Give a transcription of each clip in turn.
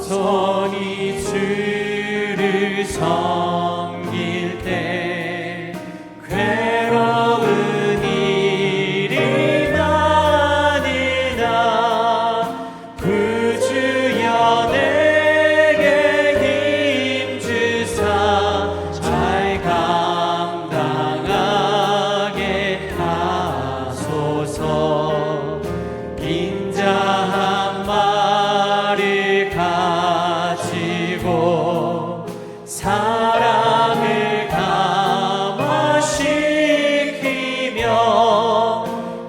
겸손히 주를 섬길 때 괴로운 일이 많으나 구주여 내게 힘주사 잘 감당하게 하소서. 인자한 말을 가지고 사랑을 감화시키며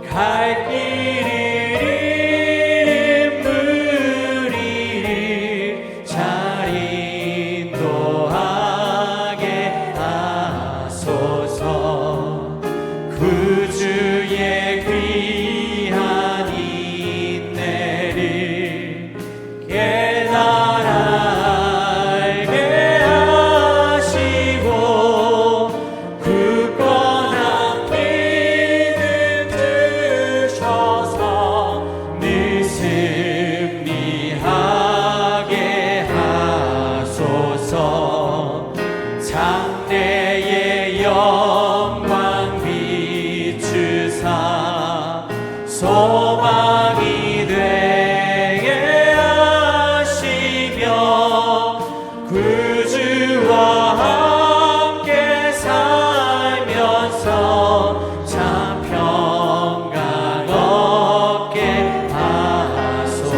갈 길을 잃은 무리를 잘 인도하게 하소서. 구주의 귀한 인내를 깨달아 알게 하시고 굳건한 믿음 주셔서 늘 승리하게 하소서. 장래의 영광 비추사 소망이 되게 하시며 구주와 함께 살면서 참 평강 얻게 하소서.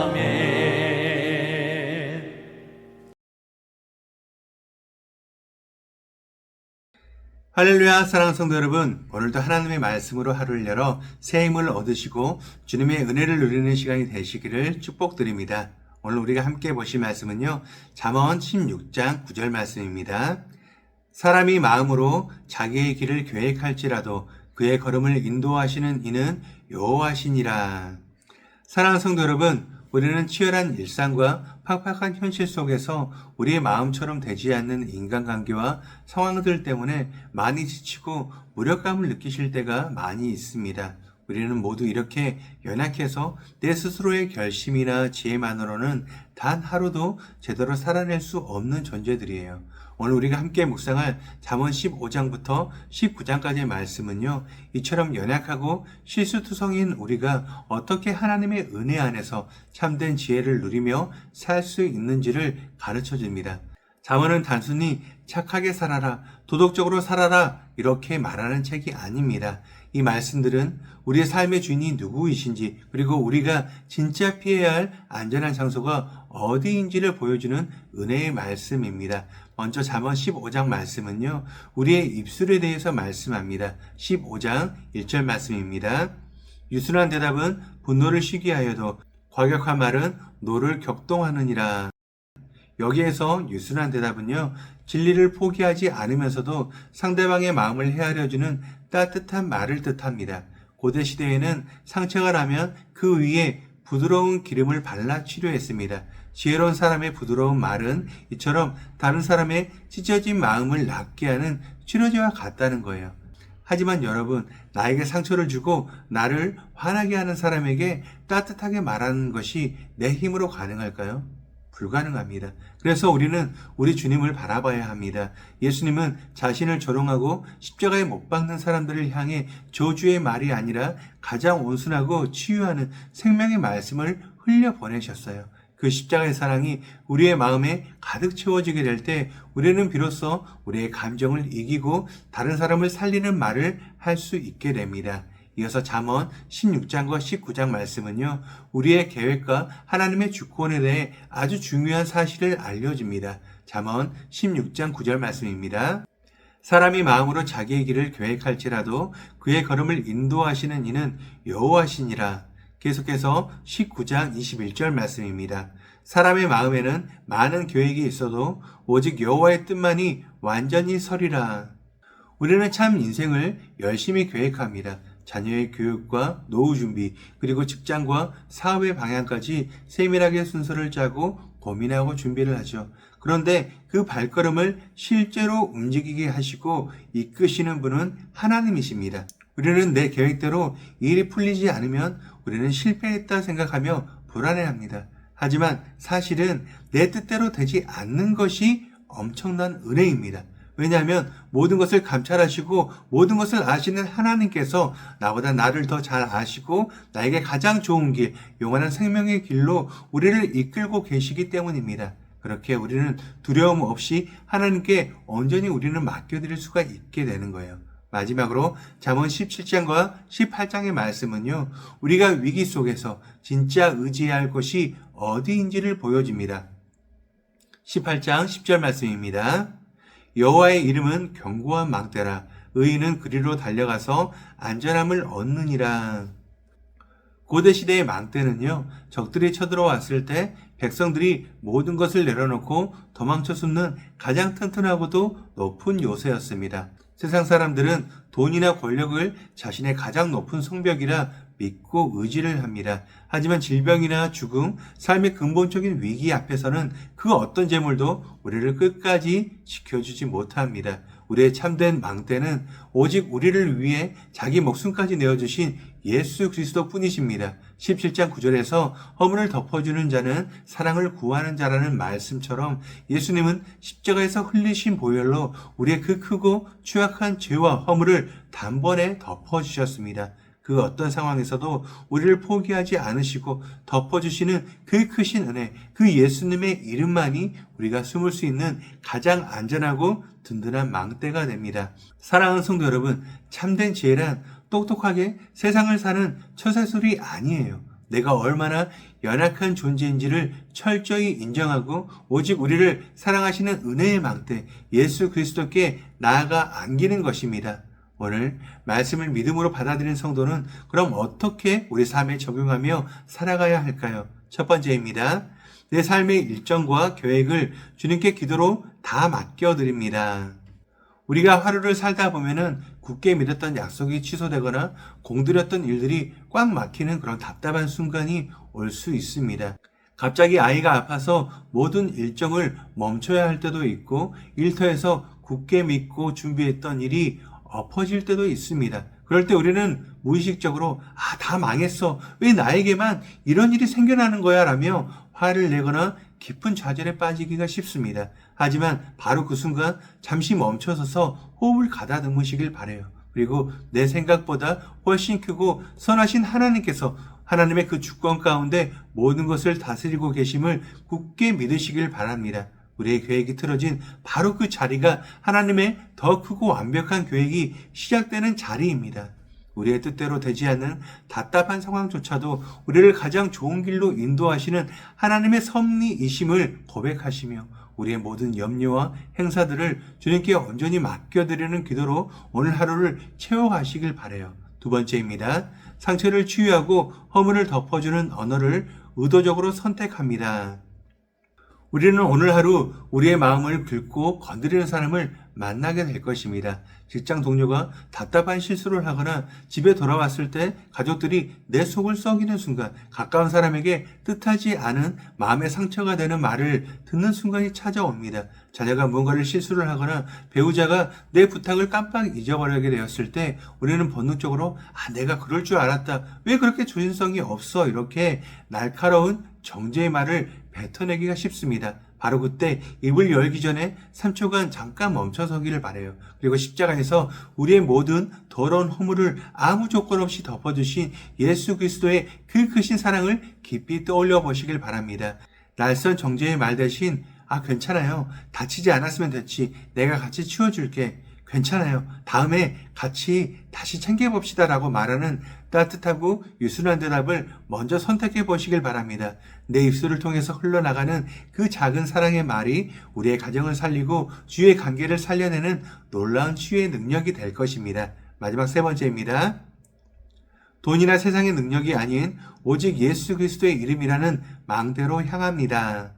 아멘. 할렐루야. 사랑하는 성도 여러분, 오늘도 하나님의 말씀으로 하루를 열어 새 힘을 얻으시고 주님의 은혜를 누리는 시간이 되시기를 축복드립니다. 오늘 우리가 함께 보실 말씀은요, 잠언 16장 9절 말씀입니다. 사람이 마음으로 자기의 길을 계획할지라도 그의 걸음을 인도하시는 이는 여호와시니라. 사랑하는 성도 여러분, 우리는 치열한 일상과 팍팍한 현실 속에서 우리의 마음처럼 되지 않는 인간관계와 상황들 때문에 많이 지치고 무력감을 느끼실 때가 많이 있습니다. 우리는 모두 이렇게 연약해서 내 스스로의 결심이나 지혜만으로는 단 하루도 제대로 살아낼 수 없는 존재들이에요. 오늘 우리가 함께 묵상할 잠언 15장부터 19장까지의 말씀은요, 이처럼 연약하고 실수투성인 우리가 어떻게 하나님의 은혜 안에서 참된 지혜를 누리며 살 수 있는지를 가르쳐 줍니다. 잠언은 단순히 착하게 살아라, 도덕적으로 살아라 이렇게 말하는 책이 아닙니다. 이 말씀들은 우리의 삶의 주인이 누구이신지, 그리고 우리가 진짜 피해야 할 안전한 장소가 어디인지를 보여주는 은혜의 말씀입니다. 먼저 잠언 15장 말씀은요, 우리의 입술에 대해서 말씀합니다. 15장 1절 말씀입니다. 유순한 대답은 분노를 쉬게 하여도 과격한 말은 노를 격동하느니라. 여기에서 유순한 대답은요, 진리를 포기하지 않으면서도 상대방의 마음을 헤아려주는 따뜻한 말을 뜻합니다. 고대 시대에는 상처가 나면 그 위에 부드러운 기름을 발라 치료했습니다. 지혜로운 사람의 부드러운 말은 이처럼 다른 사람의 찢어진 마음을 낫게 하는 치료제와 같다는 거예요. 하지만 여러분, 나에게 상처를 주고 나를 화나게 하는 사람에게 따뜻하게 말하는 것이 내 힘으로 가능할까요? 불가능합니다. 그래서 우리는 우리 주님을 바라봐야 합니다. 예수님은 자신을 조롱하고 십자가에 못 박는 사람들을 향해 저주의 말이 아니라 가장 온순하고 치유하는 생명의 말씀을 흘려보내셨어요. 그 십자가의 사랑이 우리의 마음에 가득 채워지게 될 때 우리는 비로소 우리의 감정을 이기고 다른 사람을 살리는 말을 할 수 있게 됩니다. 이어서 잠언 16장과 19장 말씀은요, 우리의 계획과 하나님의 주권에 대해 아주 중요한 사실을 알려줍니다. 잠언 16장 9절 말씀입니다. 사람이 마음으로 자기의 길을 계획할지라도 그의 걸음을 인도하시는 이는 여호와시니라. 계속해서 19장 21절 말씀입니다. 사람의 마음에는 많은 계획이 있어도 오직 여호와의 뜻만이 완전히 서리라. 우리는 참 인생을 열심히 계획합니다. 자녀의 교육과 노후 준비, 그리고 직장과 사업의 방향까지 세밀하게 순서를 짜고 고민하고 준비를 하죠. 그런데 그 발걸음을 실제로 움직이게 하시고 이끄시는 분은 하나님이십니다. 우리는 내 계획대로 일이 풀리지 않으면 우리는 실패했다 생각하며 불안해합니다. 하지만 사실은 내 뜻대로 되지 않는 것이 엄청난 은혜입니다. 왜냐하면 모든 것을 감찰하시고 모든 것을 아시는 하나님께서 나보다 나를 더 잘 아시고 나에게 가장 좋은 길, 영원한 생명의 길로 우리를 이끌고 계시기 때문입니다. 그렇게 우리는 두려움 없이 하나님께 온전히 우리는 맡겨드릴 수가 있게 되는 거예요. 마지막으로 잠언 17장과 18장의 말씀은요, 우리가 위기 속에서 진짜 의지해야 할 것이 어디인지를 보여줍니다. 18장 10절 말씀입니다. 여호와의 이름은 견고한 망대라. 의인은 그리로 달려가서 안전함을 얻느니라. 고대시대의 망대는요, 적들이 쳐들어왔을 때 백성들이 모든 것을 내려놓고 도망쳐 숨는 가장 튼튼하고도 높은 요새였습니다. 세상 사람들은 돈이나 권력을 자신의 가장 높은 성벽이라 믿고 의지를 합니다. 하지만 질병이나 죽음, 삶의 근본적인 위기 앞에서는 그 어떤 재물도 우리를 끝까지 지켜주지 못합니다. 우리의 참된 망대는 오직 우리를 위해 자기 목숨까지 내어주신 예수 그리스도 뿐이십니다. 17장 9절에서 허물을 덮어주는 자는 사랑을 구하는 자라는 말씀처럼 예수님은 십자가에서 흘리신 보혈로 우리의 그 크고 추악한 죄와 허물을 단번에 덮어주셨습니다. 그 어떤 상황에서도 우리를 포기하지 않으시고 덮어주시는 그 크신 은혜, 그 예수님의 이름만이 우리가 숨을 수 있는 가장 안전하고 든든한 망대가 됩니다. 사랑하는 성도 여러분, 참된 지혜란 똑똑하게 세상을 사는 처세술이 아니에요. 내가 얼마나 연약한 존재인지를 철저히 인정하고 오직 우리를 사랑하시는 은혜의 망대, 예수 그리스도께 나아가 안기는 것입니다. 오늘 말씀을 믿음으로 받아들인 성도는 그럼 어떻게 우리 삶에 적용하며 살아가야 할까요? 첫 번째입니다. 내 삶의 일정과 계획을 주님께 기도로 다 맡겨드립니다. 우리가 하루를 살다 보면은 굳게 믿었던 약속이 취소되거나 공들였던 일들이 꽉 막히는 그런 답답한 순간이 올 수 있습니다. 갑자기 아이가 아파서 모든 일정을 멈춰야 할 때도 있고 일터에서 굳게 믿고 준비했던 일이 엎어질 때도 있습니다. 그럴 때 우리는 무의식적으로 다 망했어. 왜 나에게만 이런 일이 생겨나는 거야? 라며 화를 내거나 깊은 좌절에 빠지기가 쉽습니다. 하지만 바로 그 순간 잠시 멈춰서서 호흡을 가다듬으시길 바라요. 그리고 내 생각보다 훨씬 크고 선하신 하나님께서 하나님의 그 주권 가운데 모든 것을 다스리고 계심을 굳게 믿으시길 바랍니다. 우리의 계획이 틀어진 바로 그 자리가 하나님의 더 크고 완벽한 계획이 시작되는 자리입니다. 우리의 뜻대로 되지 않는 답답한 상황조차도 우리를 가장 좋은 길로 인도하시는 하나님의 섭리이심을 고백하시며 우리의 모든 염려와 행사들을 주님께 온전히 맡겨드리는 기도로 오늘 하루를 채워가시길 바라요. 두 번째입니다. 상처를 치유하고 허물을 덮어주는 언어를 의도적으로 선택합니다. 우리는 오늘 하루 우리의 마음을 긁고 건드리는 사람을 만나게 될 것입니다. 직장 동료가 답답한 실수를 하거나 집에 돌아왔을 때 가족들이 내 속을 썩이는 순간, 가까운 사람에게 뜻하지 않은 마음의 상처가 되는 말을 듣는 순간이 찾아옵니다. 자녀가 무언가를 실수를 하거나 배우자가 내 부탁을 깜빡 잊어버리게 되었을 때 우리는 본능적으로 내가 그럴 줄 알았다. 왜 그렇게 조심성이 없어? 이렇게 날카로운 정죄의 말을 뱉어내기가 쉽습니다. 바로 그때 입을 열기 전에 3초간 잠깐 멈춰서기를 바라요. 그리고 십자가에서 우리의 모든 더러운 허물을 아무 조건 없이 덮어주신 예수 그리스도의 그 크신 사랑을 깊이 떠올려 보시길 바랍니다. 날선 정죄의 말 대신 괜찮아요. 다치지 않았으면 됐지. 내가 같이 치워줄게. 괜찮아요. 다음에 같이 다시 챙겨봅시다 라고 말하는 따뜻하고 유순한 대답을 먼저 선택해 보시길 바랍니다. 내 입술을 통해서 흘러나가는 그 작은 사랑의 말이 우리의 가정을 살리고 주의 관계를 살려내는 놀라운 치유의 능력이 될 것입니다. 마지막 세 번째입니다. 돈이나 세상의 능력이 아닌 오직 예수 그리스도의 이름이라는 망대로 향합니다.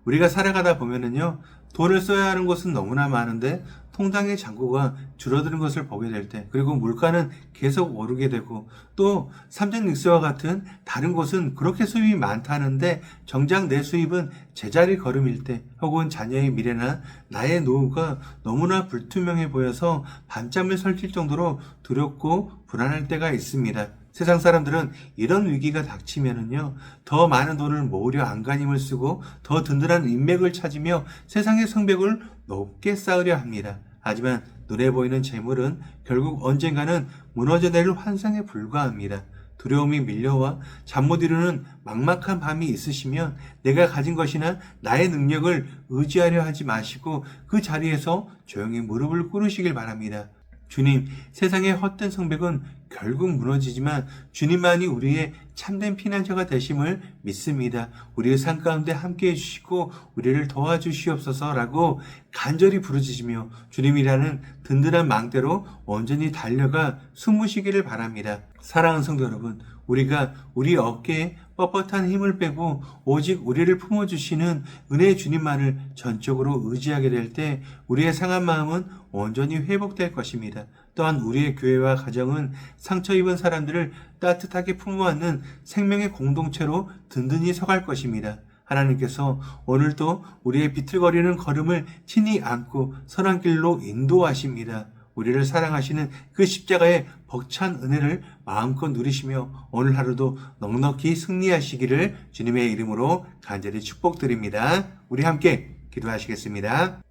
우리가 살아가다 보면은요, 돈을 써야 하는 곳은 너무나 많은데 통장의 잔고가 줄어드는 것을 보게 될 때, 그리고 물가는 계속 오르게 되고, 또 삼천릭스와 같은 다른 곳은 그렇게 수입이 많다는데 정작 내 수입은 제자리 걸음일 때, 혹은 자녀의 미래나 나의 노후가 너무나 불투명해 보여서 밤잠을 설칠 정도로 두렵고 불안할 때가 있습니다. 세상 사람들은 이런 위기가 닥치면은요, 더 많은 돈을 모으려 안간힘을 쓰고 더 든든한 인맥을 찾으며 세상의 성벽을 높게 쌓으려 합니다. 하지만 눈에 보이는 재물은 결국 언젠가는 무너져 내릴 환상에 불과합니다. 두려움이 밀려와 잠 못 이루는 막막한 밤이 있으시면 내가 가진 것이나 나의 능력을 의지하려 하지 마시고 그 자리에서 조용히 무릎을 꿇으시길 바랍니다. 주님, 세상의 헛된 성벽은 결국 무너지지만 주님만이 우리의 참된 피난처가 되심을 믿습니다. 우리의 삶 가운데 함께 해주시고 우리를 도와주시옵소서라고 간절히 부르짖으며 주님이라는 든든한 망대로 온전히 달려가 숨으시기를 바랍니다. 사랑하는 성도 여러분, 우리가 우리 어깨에 뻣뻣한 힘을 빼고 오직 우리를 품어주시는 은혜의 주님만을 전적으로 의지하게 될 때 우리의 상한 마음은 온전히 회복될 것입니다. 또한 우리의 교회와 가정은 상처 입은 사람들을 따뜻하게 품어안는 생명의 공동체로 든든히 서갈 것입니다. 하나님께서 오늘도 우리의 비틀거리는 걸음을 친히 안고 선한 길로 인도하십니다. 우리를 사랑하시는 그 십자가의 벅찬 은혜를 마음껏 누리시며 오늘 하루도 넉넉히 승리하시기를 주님의 이름으로 간절히 축복드립니다. 우리 함께 기도하시겠습니다.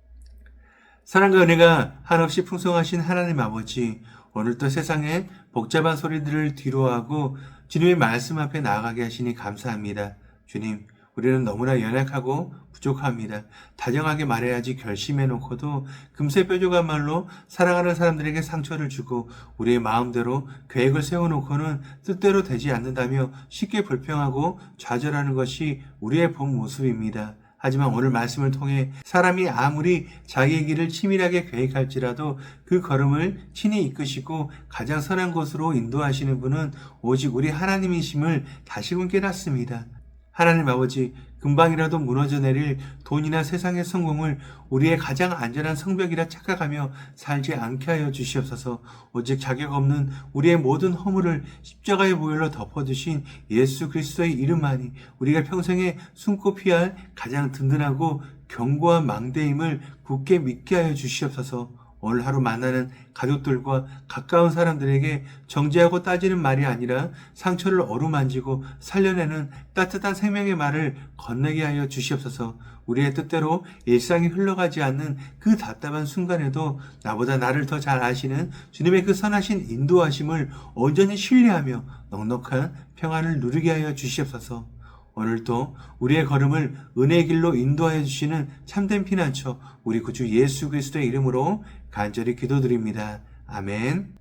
사랑과 은혜가 한없이 풍성하신 하나님 아버지, 오늘도 세상의 복잡한 소리들을 뒤로하고 주님의 말씀 앞에 나아가게 하시니 감사합니다. 주님, 우리는 너무나 연약하고 부족합니다. 다정하게 말해야지 결심해놓고도 금세 뾰족한 말로 사랑하는 사람들에게 상처를 주고 우리의 마음대로 계획을 세워놓고는 뜻대로 되지 않는다며 쉽게 불평하고 좌절하는 것이 우리의 본 모습입니다. 하지만 오늘 말씀을 통해 사람이 아무리 자기의 길을 치밀하게 계획할지라도 그 걸음을 친히 이끄시고 가장 선한 곳으로 인도하시는 분은 오직 우리 하나님이심을 다시금 깨닫습니다. 하나님 아버지, 금방이라도 무너져 내릴 돈이나 세상의 성공을 우리의 가장 안전한 성벽이라 착각하며 살지 않게 하여 주시옵소서. 오직 자격 없는 우리의 모든 허물을 십자가의 보혈로 덮어주신 예수 그리스도의 이름만이 우리가 평생에 숨고 피할 가장 든든하고 견고한 망대임을 굳게 믿게 하여 주시옵소서. 오늘 하루 만나는 가족들과 가까운 사람들에게 정죄하고 따지는 말이 아니라 상처를 어루만지고 살려내는 따뜻한 생명의 말을 건네게 하여 주시옵소서. 우리의 뜻대로 일상이 흘러가지 않는 그 답답한 순간에도 나보다 나를 더 잘 아시는 주님의 그 선하신 인도하심을 온전히 신뢰하며 넉넉한 평안을 누리게 하여 주시옵소서. 오늘도 우리의 걸음을 은혜의 길로 인도하여 주시는 참된 피난처 우리 구주 예수 그리스도의 이름으로 간절히 기도드립니다. 아멘.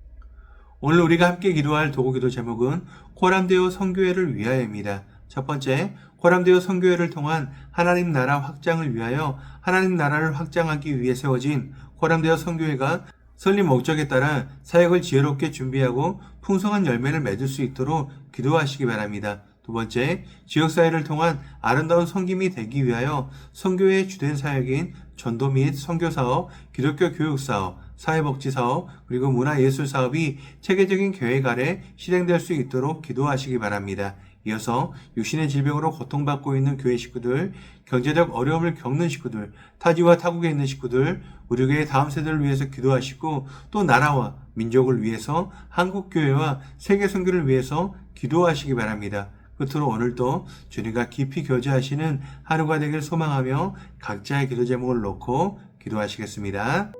오늘 우리가 함께 기도할 도구기도 제목은 코람데오 선교회를 위하여입니다. 첫 번째, 코람데오 선교회를 통한 하나님 나라 확장을 위하여 하나님 나라를 확장하기 위해 세워진 코람데오 선교회가 설립 목적에 따라 사역을 지혜롭게 준비하고 풍성한 열매를 맺을 수 있도록 기도하시기 바랍니다. 두 번째, 지역사회를 통한 아름다운 섬김이 되기 위하여 선교회의 주된 사역인 전도 및 선교사업, 기독교 교육사업, 사회복지사업, 그리고 문화예술사업이 체계적인 계획 아래 실행될 수 있도록 기도하시기 바랍니다. 이어서 육신의 질병으로 고통받고 있는 교회 식구들, 경제적 어려움을 겪는 식구들, 타지와 타국에 있는 식구들, 우리 교회의 다음 세대를 위해서 기도하시고 또 나라와 민족을 위해서 한국교회와 세계선교를 위해서 기도하시기 바랍니다. 끝으로 오늘도 주님과 깊이 교제하시는 하루가 되길 소망하며 각자의 기도 제목을 놓고 기도하시겠습니다.